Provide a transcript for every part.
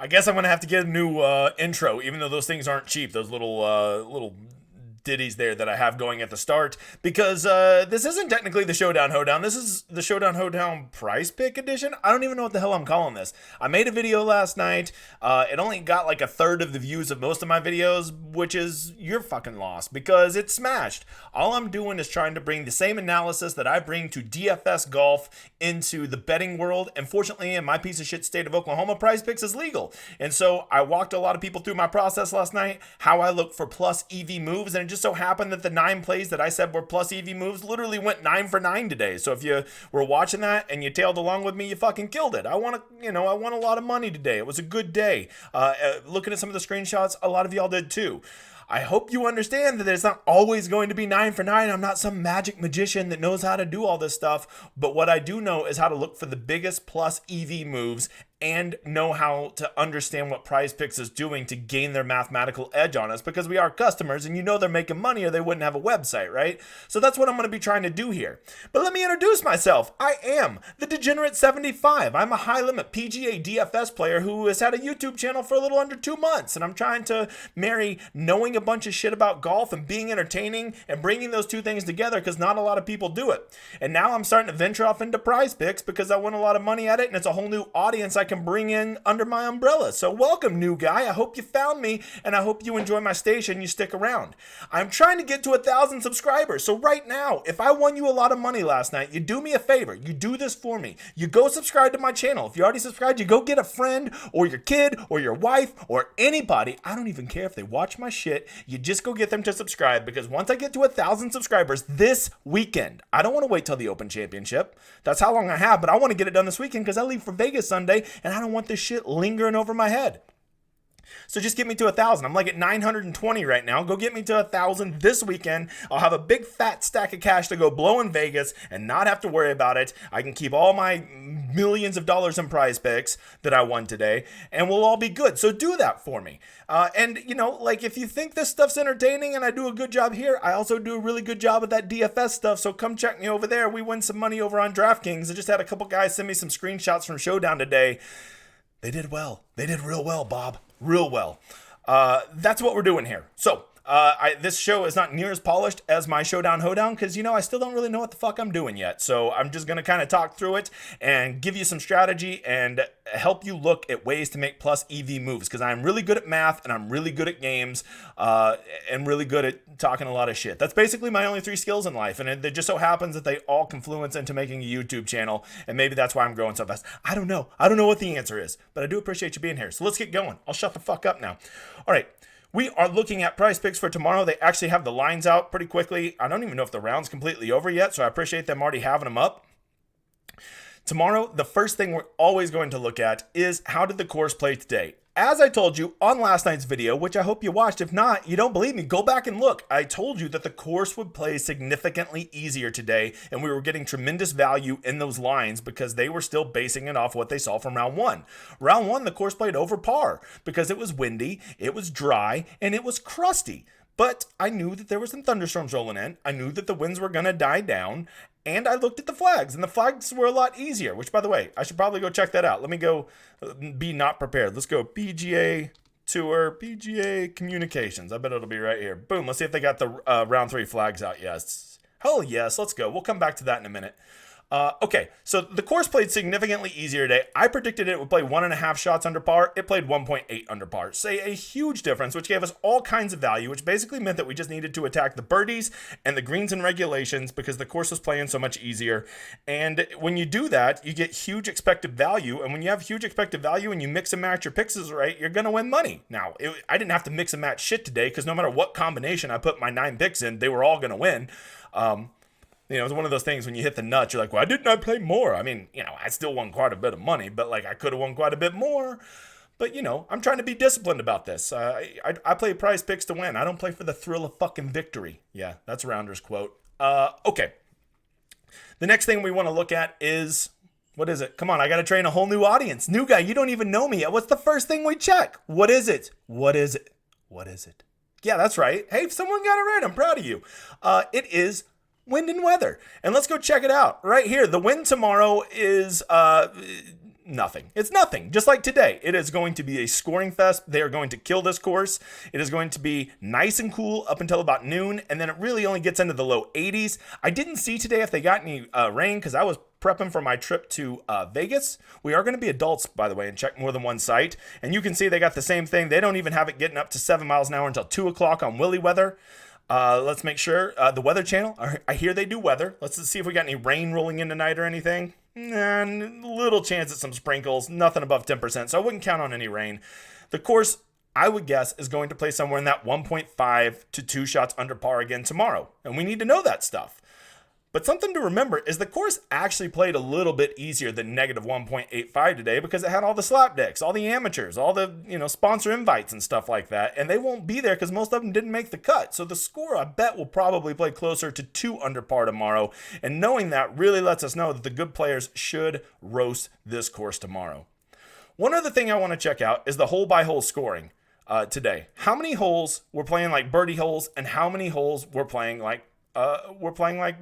I guess I'm gonna have to get a new intro, even though those things aren't cheap. Those little ditties there that I have going at the start, because this isn't technically the Showdown Hoedown. This is the Showdown Hoedown Prize Pick edition. I don't even know what the hell I'm calling this. I made a video last night. It only got like a third of the views of most of my videos, which is your fucking loss because it smashed. All I'm doing is trying to bring the same analysis that I bring to DFS golf into the betting world. And fortunately, in my piece of shit state of Oklahoma, PrizePicks is legal. And so I walked a lot of people through my process last night, how I look for plus EV moves, and it just so happened that the 9 plays that I said were plus EV moves literally went 9 for 9 today. So if you were watching that and you tailed along with me, you fucking killed it. I won a lot of money today. It was a good day. Looking at some of the screenshots, a lot of y'all did too. I hope you understand that it's not always going to be 9 for 9. I'm not some magic magician that knows how to do all this stuff. But what I do know is how to look for the biggest plus EV moves and know how to understand what PrizePicks is doing to gain their mathematical edge on us, because we are customers and they're making money or they wouldn't have a website, right? So that's what I'm going to be trying to do here. But let me introduce myself. I am the Degenerate 75. I'm a high limit PGA DFS player who has had a YouTube channel for a little under 2 months, and I'm trying to marry knowing a bunch of shit about golf and being entertaining and bringing those two things together, because not a lot of people do it. And now I'm starting to venture off into PrizePicks because I won a lot of money at it, and it's a whole new audience I can bring in under my umbrella. So welcome, new guy. I hope you found me, and I hope you enjoy my station. You stick around. I'm trying to get to 1,000 subscribers. So right now, if I won you a lot of money last night, you do me a favor. You do this for me. You go subscribe to my channel. If you already subscribed, you go get a friend or your kid or your wife or anybody. I don't even care if they watch my shit. You just go get them to subscribe, because once I get to 1,000 subscribers this weekend, I don't want to wait till the Open Championship. That's how long I have, but I want to get it done this weekend because I leave for Vegas Sunday and I don't want this shit lingering over my head. So just get me to 1,000. I'm like at 920 right now. Go get me to 1,000 this weekend. I'll have a big fat stack of cash to go blow in Vegas and not have to worry about it. I can keep all my millions of dollars in PrizePicks that I won today, and we'll all be good. So do that for me. And if you think this stuff's entertaining and I do a good job here, I also do a really good job of that DFS stuff. So come check me over there. We win some money over on DraftKings. I just had a couple guys send me some screenshots from Showdown today. They did well. They did real well, Bob. Real well. That's what we're doing here. So this show is not near as polished as my Showdown Hoedown because, I still don't really know what the fuck I'm doing yet. So I'm just going to kind of talk through it and give you some strategy and help you look at ways to make plus EV moves, because I'm really good at math and I'm really good at games and really good at talking a lot of shit. That's basically my only 3 skills in life, and it just so happens that they all confluence into making a YouTube channel, and maybe that's why I'm growing so fast. I don't know what the answer is, but I do appreciate you being here. So let's get going. I'll shut the fuck up now. All right. We are looking at PrizePicks for tomorrow. They actually have the lines out pretty quickly. I don't even know if the round's completely over yet, so I appreciate them already having them up. Tomorrow, the first thing we're always going to look at is how did the course play today? As I told you on last night's video, which I hope you watched. If not, you don't believe me, go back and look. I told you that the course would play significantly easier today, and we were getting tremendous value in those lines because they were still basing it off what they saw from round 1. Round 1, the course played over par because it was windy, it was dry, and it was crusty. But I knew that there were some thunderstorms rolling in. I knew that the winds were going to die down. And I looked at the flags, and the flags were a lot easier, which, by the way, I should probably go check that out. Let me go be not prepared. Let's go PGA Tour, PGA Communications. I bet it'll be right here. Boom. Let's see if they got the round 3 flags out. Yes. Hell yes. Let's go. We'll come back to that in a minute. Okay, so the course played significantly easier today. I predicted it would play 1.5 shots under par. It played 1.8 under par. Say a huge difference, which gave us all kinds of value, which basically meant that we just needed to attack the birdies and the greens and regulations because the course was playing so much easier. And when you do that, you get huge expected value. And when you have huge expected value and you mix and match your picks right, you're going to win money. Now, I didn't have to mix and match shit today because no matter what combination I put my 9 picks in, they were all going to win. It's one of those things when you hit the nuts, you're like, why didn't I play more? I mean, I still won quite a bit of money, but I could have won quite a bit more. But, I'm trying to be disciplined about this. I play PrizePicks to win. I don't play for the thrill of fucking victory. Yeah, that's Rounder's quote. Okay. The next thing we want to look at is, what is it? Come on, I got to train a whole new audience. New guy, you don't even know me yet. What's the first thing we check? What is it? What is it? What is it? Yeah, that's right. Hey, someone got it right. I'm proud of you. It is wind and weather. And let's go check it out right here. The wind tomorrow is nothing. It's nothing. Just like today, it is going to be a scoring fest. They are going to kill this course. It is going to be nice and cool up until about noon, and then it really only gets into the low 80s. I didn't see today if they got any rain because I was prepping for my trip to Vegas. We are going to be adults, by the way, and check more than one site. And you can see they got the same thing. They don't even have it getting up to 7 miles an hour until 2 o'clock on Willy Weather. Let's make sure. The Weather Channel, I hear they do weather. Let's see if we got any rain rolling in tonight or anything. And little chance at some sprinkles, nothing above 10%, so I wouldn't count on any rain. The course, I would guess, is going to play somewhere in that 1.5 to 2 shots under par again tomorrow, and we need to know that stuff. But something to remember is the course actually played a little bit easier than negative 1.85 today because it had all the slap decks, all the amateurs, all the sponsor invites and stuff like that, and they won't be there because most of them didn't make the cut. So the score, I bet, will probably play closer to 2 under par tomorrow, and knowing that really lets us know that the good players should roast this course tomorrow. One other thing I want to check out is the hole-by-hole scoring today. How many holes were playing like birdie holes, and how many holes were playing like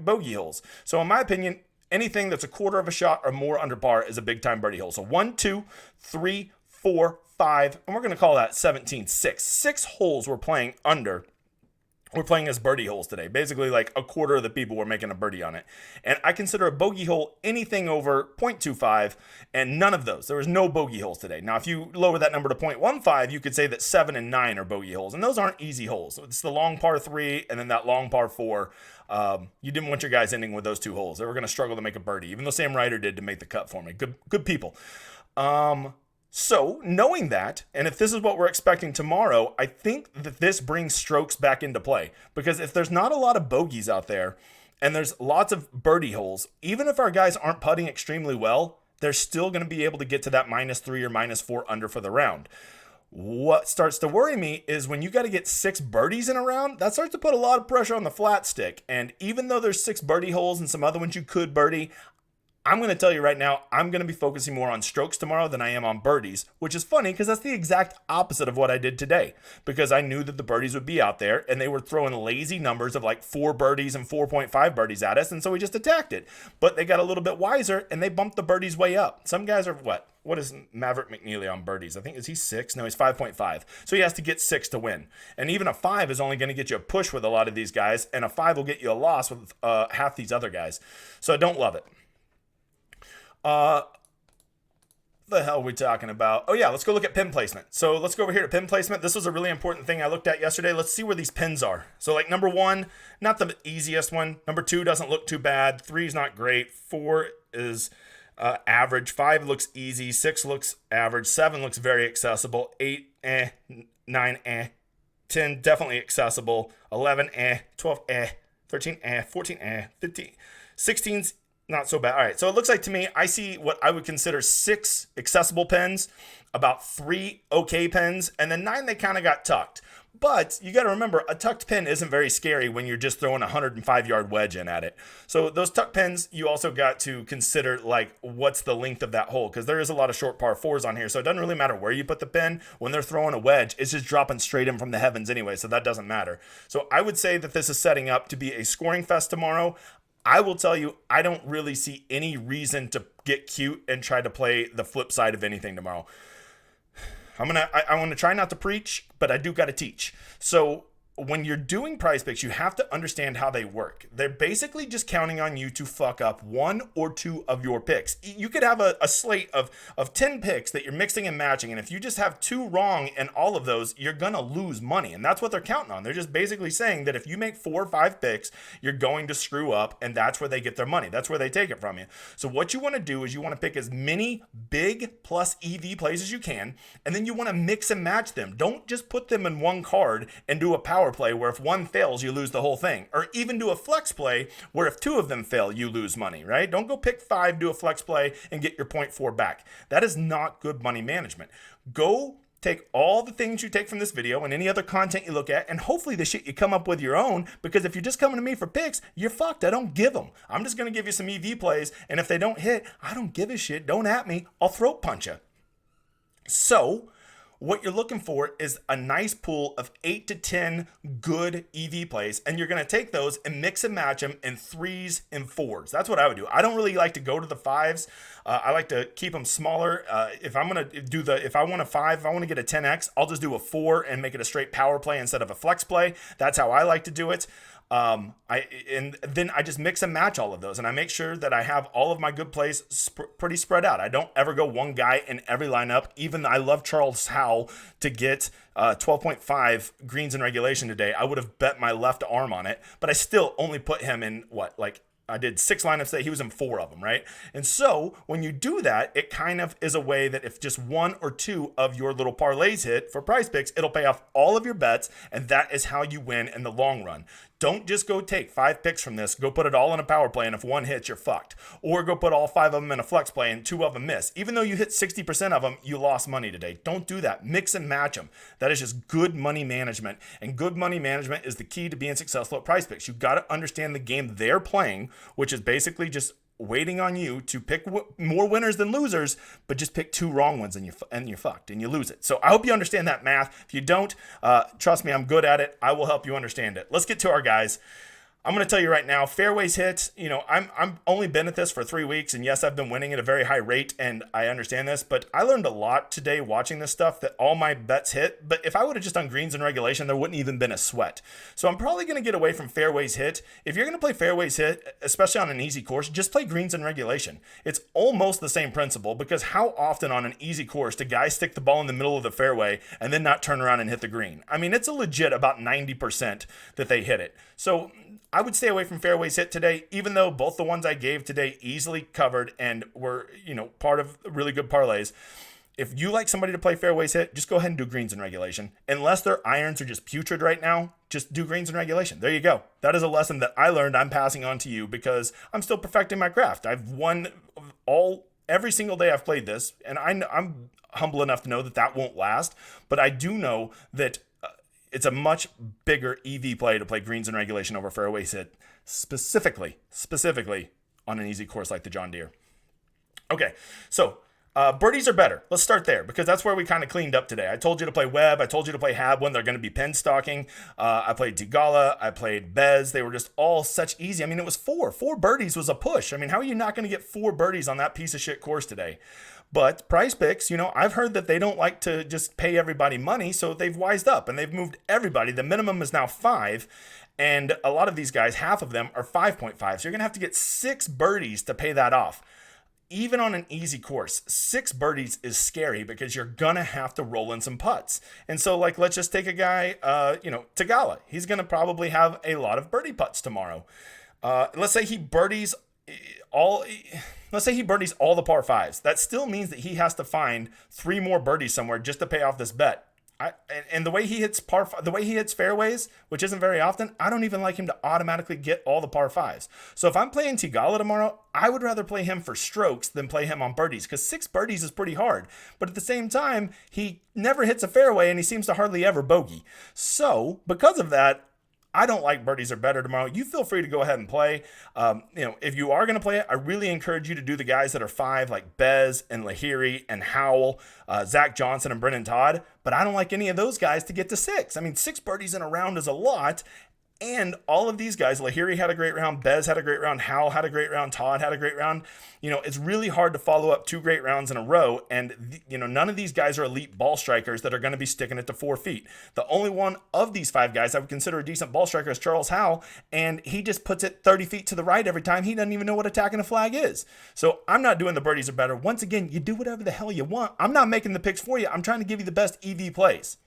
bogey holes? So in my opinion, anything that's a quarter of a shot or more under par is a big time birdie hole. So 1, 2, 3, 4, 5, and we're going to call that 17, 6. 6 holes we're playing under. We're playing as birdie holes today. Basically, like a quarter of the people were making a birdie on it. And I consider a bogey hole anything over 0.25, and none of those. There was no bogey holes today. Now, if you lower that number to 0.15, you could say that 7 and 9 are bogey holes, and those aren't easy holes. It's the long par 3 and then that long par 4. You didn't want your guys ending with those 2 holes. They were going to struggle to make a birdie, even though Sam Ryder did to make the cut for me. Good people. So, knowing that, and if this is what we're expecting tomorrow, I think that this brings strokes back into play. Because if there's not a lot of bogeys out there, and there's lots of birdie holes, even if our guys aren't putting extremely well, they're still going to be able to get to that -3 or -4 under for the round. What starts to worry me is when you got to get 6 birdies in a round, that starts to put a lot of pressure on the flat stick. And even though there's 6 birdie holes and some other ones you could birdie, I'm going to tell you right now, I'm going to be focusing more on strokes tomorrow than I am on birdies, which is funny because that's the exact opposite of what I did today, because I knew that the birdies would be out there and they were throwing lazy numbers of like 4 birdies and 4.5 birdies at us, and so we just attacked it. But they got a little bit wiser and they bumped the birdies way up. Some guys are what is Maverick McNeely on birdies? I think, is he 6? No, he's 5.5. So he has to get 6 to win. And even a 5 is only going to get you a push with a lot of these guys, and a 5 will get you a loss with half these other guys. So I don't love it. The hell are we talking about? Oh yeah, let's go look at pin placement. So let's go over here to pin placement. This was a really important thing I looked at yesterday. Let's see where these pins are. So like number 1, not the easiest one. Number 2 doesn't look too bad. 3 is not great. 4 is average. 5 looks easy. 6 looks average. 7 looks very accessible. 8, 9, 10, definitely accessible. 11, 12, 13, 14, 15. 16's not so bad. All right, so it looks like to me, I see what I would consider 6 accessible pins, about 3 okay pins, and then 9 they kind of got tucked. But you got to remember, a tucked pin isn't very scary when you're just throwing a 105-yard wedge in at it. So those tucked pins, you also got to consider, like, what's the length of that hole? Because there is a lot of short par 4s on here, so it doesn't really matter where you put the pin. When they're throwing a wedge, it's just dropping straight in from the heavens anyway, so that doesn't matter. So I would say that this is setting up to be a scoring fest tomorrow. I will tell you, I don't really see any reason to get cute and try to play the flip side of anything tomorrow. I want to try not to preach, but I do got to teach. So when you're doing PrizePicks, you have to understand how they work. They're basically just counting on you to fuck up 1 or 2 of your picks. You could have a slate of 10 picks that you're mixing and matching, and if you just have 2 wrong in all of those, you're going to lose money, and that's what they're counting on. They're just basically saying that if you make 4 or 5 picks, you're going to screw up, and that's where they get their money. That's where they take it from you. So what you want to do is you want to pick as many big plus EV plays as you can, and then you want to mix and match them. Don't just put them in one card and do a power play where if one fails, you lose the whole thing. Or even do a flex play where if 2 of them fail, you lose money, right? Don't go pick 5, do a flex play, and get your 0.4 back. That is not good money management. Go take all the things you take from this video and any other content you look at, and hopefully the shit you come up with your own, because if you're just coming to me for picks, you're fucked. I don't give them. I'm just going to give you some EV plays, and if they don't hit, I don't give a shit. Don't at me. I'll throat punch you. So what you're looking for is a nice pool of 8 to 10 good EV plays, and you're going to take those and mix and match them in 3s and 4s. That's what I would do. I don't really like to go to the 5s. I like to keep them smaller. If I want a 5, if I want to get a 10x, I'll just do a 4 and make it a straight power play instead of a flex play. That's how I like to do it. And then I just mix and match all of those, and I make sure that I have all of my good plays pretty spread out. I don't ever go one guy in every lineup. Even I love Charles Howell to get 12.5 greens in regulation today. I would have bet my left arm on it, but I still only put him in I did 6 lineups today. He was in 4 of them, right? And so when you do that, it kind of is a way that if just 1 or 2 of your little parlays hit for PrizePicks, it'll pay off all of your bets, and that is how you win in the long run. Don't just go take 5 picks from this, go put it all in a power play, and if 1 hits, you're fucked. Or go put all 5 of them in a flex play and 2 of them miss. Even though you hit 60% of them, you lost money today. Don't do that. Mix and match them. That is just good money management. And good money management is the key to being successful at PrizePicks. You've got to understand the game they're playing, which is basically just waiting on you to pick more winners than losers, but just pick 2 wrong ones and you're fucked and you lose it. So I hope you understand that math. If you don't, trust me, I'm good at it. I will help you understand it. Let's get to our guys. I'm going to tell you right now, Fairways hit. I'm only been at this for 3 weeks, and yes, I've been winning at a very high rate, and I understand this, but I learned a lot today watching this stuff that all my bets hit. But if I would have just done greens in regulation, there wouldn't even been a sweat. So I'm probably going to get away from Fairways hit. If you're going to play Fairways hit, especially on an easy course, just play greens in regulation. It's almost the same principle, because how often on an easy course do guys stick the ball in the middle of the fairway and then not turn around and hit the green? I mean, it's a legit about 90% that they hit it. So I would stay away from Fairways hit today, even though both the ones I gave today easily covered and were, part of really good parlays. If you like somebody to play Fairways hit, just go ahead and do greens in regulation. Unless their irons are just putrid right now, just do greens in regulation. There you go. That is a lesson that I learned. I'm passing on to you because I'm still perfecting my craft. I've won every single day I've played this, and I'm humble enough to know that won't last. But I do know that it's a much bigger EV play to play greens in regulation over Fairways hit, specifically on an easy course like the John Deere. Okay, so birdies are better. Let's start there, because that's where we kind of cleaned up today. I told you to play Webb. I told you to play Hadwin. They're going to be pen stalking. I played Tigala. I played Bez. They were just all such easy. I mean, it was 4. 4 birdies was a push. I mean, how are you not going to get 4 birdies on that piece of shit course today? But PrizePicks, I've heard that they don't like to just pay everybody money, so they've wised up and they've moved everybody. The minimum is now 5, and a lot of these guys, half of them are 5.5. So you're going to have to get 6 birdies to pay that off. Even on an easy course, 6 birdies is scary because you're going to have to roll in some putts. And so, let's just take a guy, Tigala. He's going to probably have a lot of birdie putts tomorrow. Let's say he birdies all the par 5s. That still means that he has to find 3 more birdies somewhere just to pay off this bet. And the way he hits fairways, which isn't very often, I don't even like him to automatically get all the par 5s. So if I'm playing Tigala tomorrow, I would rather play him for strokes than play him on birdies, because 6 birdies is pretty hard. But at the same time, he never hits a fairway and he seems to hardly ever bogey. So because of that, I don't like birdies are better tomorrow. You feel free to go ahead and play. If you are going to play it, I really encourage you to do the guys that are 5, like Bez and Lahiri and Howell, Zach Johnson and Brennan Todd. But I don't like any of those guys to get to 6. I mean, 6 birdies in a round is a lot. And all of these guys, Lahiri had a great round, Bez had a great round, Howell had a great round, Todd had a great round. It's really hard to follow up 2 great rounds in a row. And, none of these guys are elite ball strikers that are going to be sticking it to 4 feet. The only one of these 5 guys I would consider a decent ball striker is Charles Howell. And he just puts it 30 feet to the right every time. He doesn't even know what attacking a flag is. So I'm not doing the birdies are better. Once again, you do whatever the hell you want. I'm not making the picks for you. I'm trying to give you the best EV plays.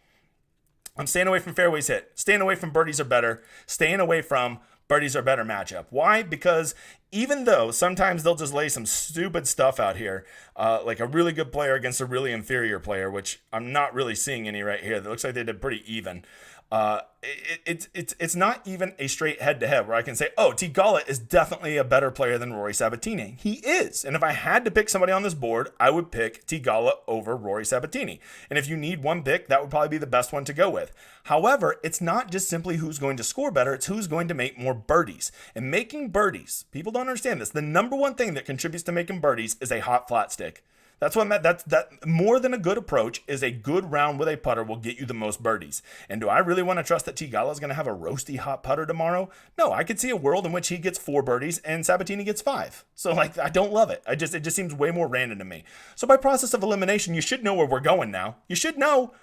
I'm staying away from fairways hit, staying away from birdies are better, staying away from birdies are better matchup. Why? Because even though sometimes they'll just lay some stupid stuff out here, like a really good player against a really inferior player, which I'm not really seeing any right here. That looks like they did pretty even. It's not even a straight head-to-head where I can say, oh, Tigala is definitely a better player than Rory Sabatini. He is. And if I had to pick somebody on this board, I would pick Tigala over Rory Sabatini. And if you need one pick, that would probably be the best one to go with. However, it's not just simply who's going to score better, it's who's going to make more birdies. And making birdies, people don't understand this. The number one thing that contributes to making birdies is a hot flat stick. That's what that more than a good approach is a good round with a putter will get you the most birdies. And do I really want to trust that Tigala is going to have a roasty hot putter tomorrow? No, I could see a world in which he gets 4 birdies and Sabatini gets 5. So like, I don't love it. It just seems way more random to me. So by process of elimination, you should know where we're going now. You should know.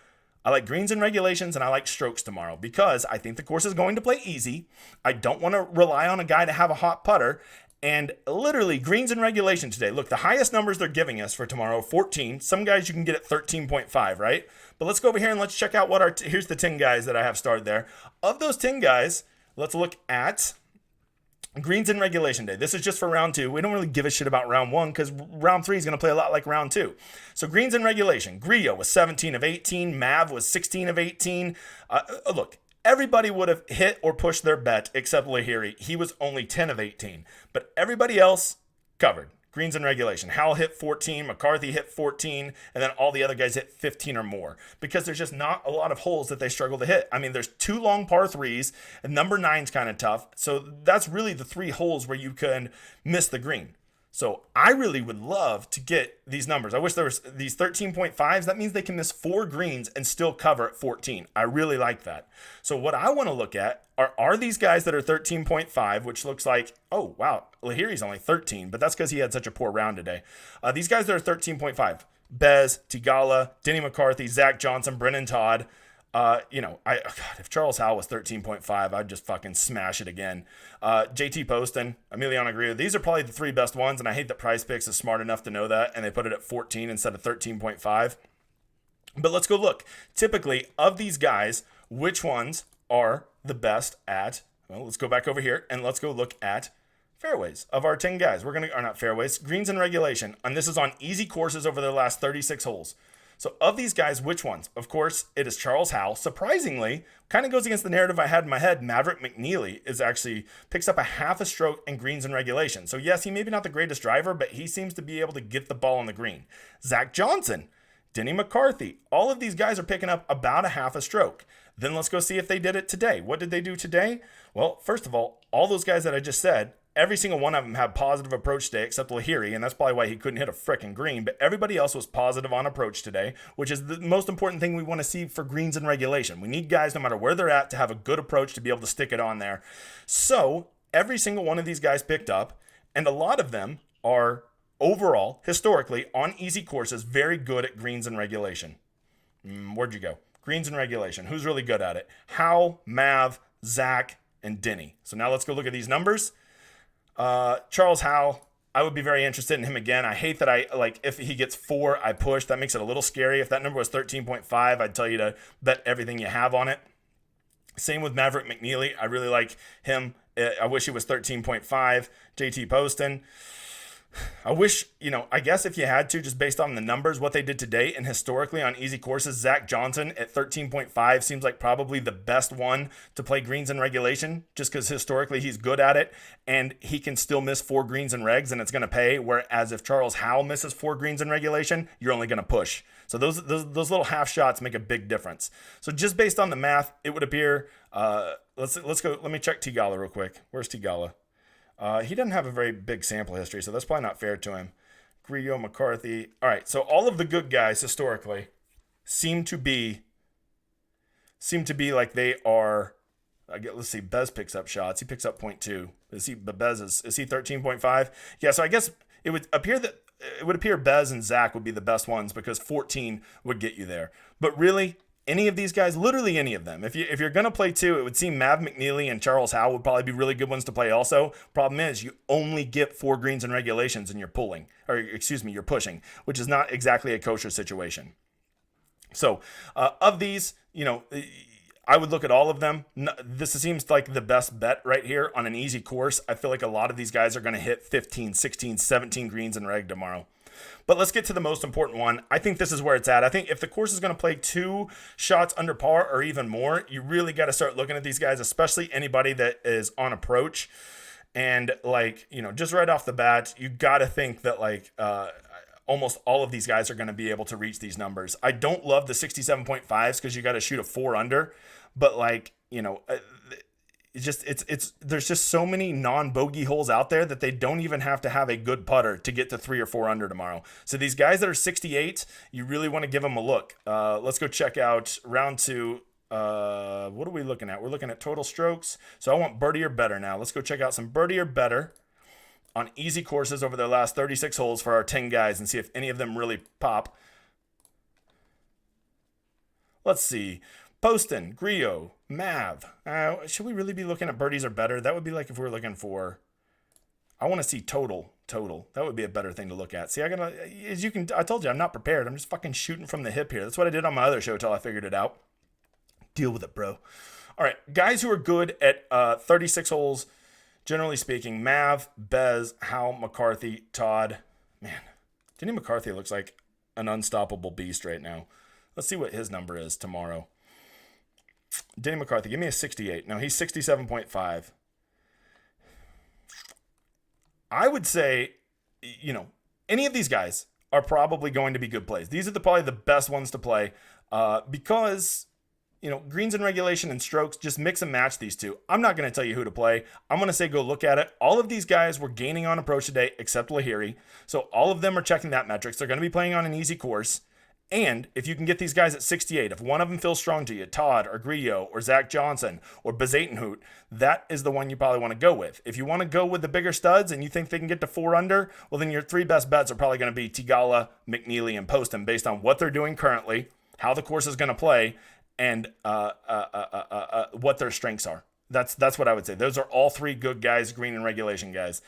I like greens and regulations, and I like strokes tomorrow because I think the course is going to play easy. I don't want to rely on a guy to have a hot putter. And literally, greens and regulation today. Look, the highest numbers they're giving us for tomorrow, 14. Some guys you can get at 13.5, right? But let's go over here and let's check out what here's the 10 guys that I have started there. Of those 10 guys, let's look at greens and regulation day. This is just for round 2. We don't really give a shit about round 1 because round 3 is going to play a lot like round 2. So greens and regulation. Grillo was 17 of 18. Mav was 16 of 18. Look. Everybody would have hit or pushed their bet except Lahiri. He was only 10 of 18. But everybody else covered. Greens and regulation. Howell hit 14. McCarthy hit 14. And then all the other guys hit 15 or more. Because there's just not a lot of holes that they struggle to hit. I mean, there's 2 long par 3s. And number 9's kind of tough. So that's really the 3 holes where you can miss the green. So I really would love to get these numbers. I wish there was these 13.5s. That means they can miss 4 greens and still cover at 14. I really like that. So what I want to look at are these guys that are 13.5, which looks like, oh, wow, Lahiri's only 13, but that's because he had such a poor round today. These guys that are 13.5, Bez, Tigala, Denny McCarthy, Zach Johnson, Brennan Todd. God, if Charles Howell was 13.5, I'd just fucking smash it again. JT Poston, Emiliano Grillo, these are probably the 3 best ones, and I hate that PrizePicks is smart enough to know that, and they put it at 14 instead of 13.5. But let's go look. Typically, of these guys, which ones are the best at, well, let's go back over here, and let's go look at fairways of our 10 guys. We're going to, or not fairways, greens and regulation, and this is on easy courses over their last 36 holes. So of these guys, which ones? Of course, it is Charles Howell. Surprisingly, kind of goes against the narrative I had in my head. Maverick McNeely picks up a half a stroke in greens and regulation. So yes, he may be not the greatest driver, but he seems to be able to get the ball on the green. Zach Johnson, Denny McCarthy, all of these guys are picking up about a half a stroke. Then let's go see if they did it today. What did they do today? Well, first of all those guys that I just said, every single one of them had positive approach today except Lahiri, and that's probably why he couldn't hit a frickin' green. But everybody else was positive on approach today, which is the most important thing we want to see for greens and regulation. We need guys, no matter where they're at, to have a good approach to be able to stick it on there. So every single one of these guys picked up, and a lot of them are overall, historically, on easy courses, very good at greens and regulation. Where'd you go? Greens and regulation. Who's really good at it? Howell, Mav, Zach, and Denny. So now let's go look at these numbers. Charles Howell, I would be very interested in him again. I hate that if he gets 4, I push. That makes it a little scary. If that number was 13.5, I'd tell you to bet everything you have on it. Same with Maverick McNeely. I really like him. I wish he was 13.5. JT Poston. I wish, I guess if you had to, just based on the numbers, what they did today and historically on easy courses, Zach Johnson at 13.5 seems like probably the best one to play greens and regulation, just because historically he's good at it and he can still miss 4 greens and regs and it's going to pay. Whereas if Charles Howell misses 4 greens and regulation, you're only going to push. So those little half shots make a big difference. So just based on the math, it would appear, let's go. Let me check Tigala real quick. Where's Tigala? He doesn't have a very big sample history, so that's probably not fair to him. Grillo, McCarthy. All right, so all of the good guys historically seem to be like they are. Let's see. Bez picks up shots. He picks up 0.2. Is he 13.5? Yeah. So I guess it would appear Bez and Zach would be the best ones because 14 would get you there. But really, any of these guys, literally any of them. If you're going to play 2, it would seem Mav McNeely and Charles Howell would probably be really good ones to play also. Problem is, you only get 4 greens and regulations and you're pushing, which is not exactly a kosher situation. So of these, I would look at all of them. This seems like the best bet right here on an easy course. I feel like a lot of these guys are going to hit 15, 16, 17 greens and reg tomorrow. But let's get to the most important one. I think this is where it's at. I think if the course is going to play 2 shots under par or even more, you really got to start looking at these guys, especially anybody that is on approach. And just right off the bat, you got to think that almost all of these guys are going to be able to reach these numbers. I don't love the 67.5s because you got to shoot a 4 under, but there's just so many non-bogey holes out there that they don't even have to have a good putter to get to 3 or 4 under tomorrow. So these guys that are 68, you really want to give them a look. Let's go check out round 2. What are we looking at? We're looking at total strokes. So I want birdie or better now. Let's go check out some birdie or better on easy courses over their last 36 holes for our 10 guys and see if any of them really pop. Let's see. Poston, Grillo, Mav. Should we really be looking at birdies or better? That would be like if we were looking for, I want to see total. That would be a better thing to look at. See, I told you, I'm not prepared. I'm just fucking shooting from the hip here. That's what I did on my other show till I figured it out. Deal with it, bro. All right, guys who are good at 36 holes, generally speaking, Mav, Bez, Hal, McCarthy, Todd. Man, Denny McCarthy looks like an unstoppable beast right now. Let's see what his number is tomorrow. Denny McCarthy, give me a 68. Now, he's 67.5. I would say, any of these guys are probably going to be good plays. These are probably the best ones to play because, greens and regulation and strokes, just mix and match these two. I'm not going to tell you who to play. I'm going to say go look at it. All of these guys were gaining on approach today except Lahiri. So all of them are checking that metrics. They're going to be playing on an easy course. And if you can get these guys at 68, if one of them feels strong to you, Todd or Grillo or Zach Johnson or Bezatenhout, that is the one you probably want to go with. If you want to go with the bigger studs and you think they can get to 4 under, well, then your 3 best bets are probably going to be Tigala, McNeely, and Poston based on what they're doing currently, how the course is going to play, and what their strengths are. That's what I would say. Those are all 3 good guys, green and regulation guys.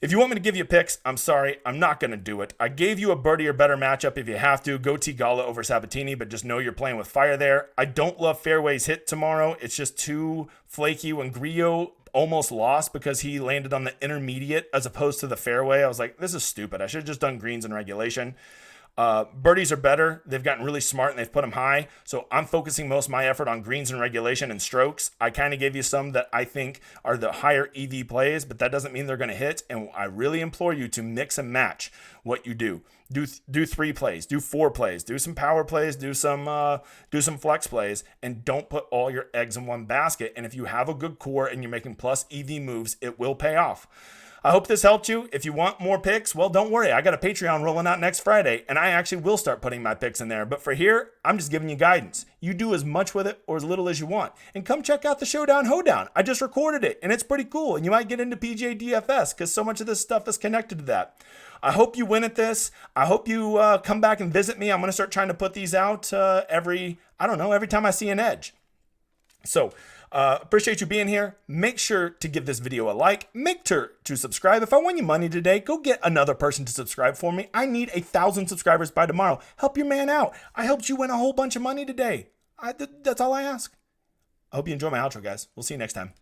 If you want me to give you picks, I'm sorry, I'm not going to do it. I gave you a birdie or better matchup if you have to. Go Tigala over Sabatini, but just know you're playing with fire there. I don't love Fairways hit tomorrow. It's just too flaky. When Grillo almost lost because he landed on the intermediate as opposed to the fairway, I was like, this is stupid. I should have just done greens and regulation. Birdies are better. They've gotten really smart and they've put them high. So I'm focusing most of my effort on greens and regulation and strokes. I kind of gave you some that I think are the higher EV plays, but that doesn't mean they're going to hit. And I really implore you to mix and match what you do. Do 3 plays, do 4 plays, do some power plays, do some flex plays, and don't put all your eggs in one basket. And if you have a good core and you're making plus EV moves, it will pay off. I hope this helped you. If you want more picks, well, don't worry. I got a Patreon rolling out next Friday, and I actually will start putting my picks in there. But for here, I'm just giving you guidance. You do as much with it or as little as you want. And come check out the Showdown Hoedown. I just recorded it, and it's pretty cool. And you might get into PGA DFS because so much of this stuff is connected to that. I hope you win at this. I hope you come back and visit me. I'm going to start trying to put these out every time I see an edge. So, appreciate you being here. Make sure to give this video a like. Make sure to subscribe. If I won you money today, go get another person to subscribe for me. I need 1,000 subscribers by tomorrow. Help your man out. I helped you win a whole bunch of money today. That's all I ask. I hope you enjoy my outro, guys. We'll see you next time.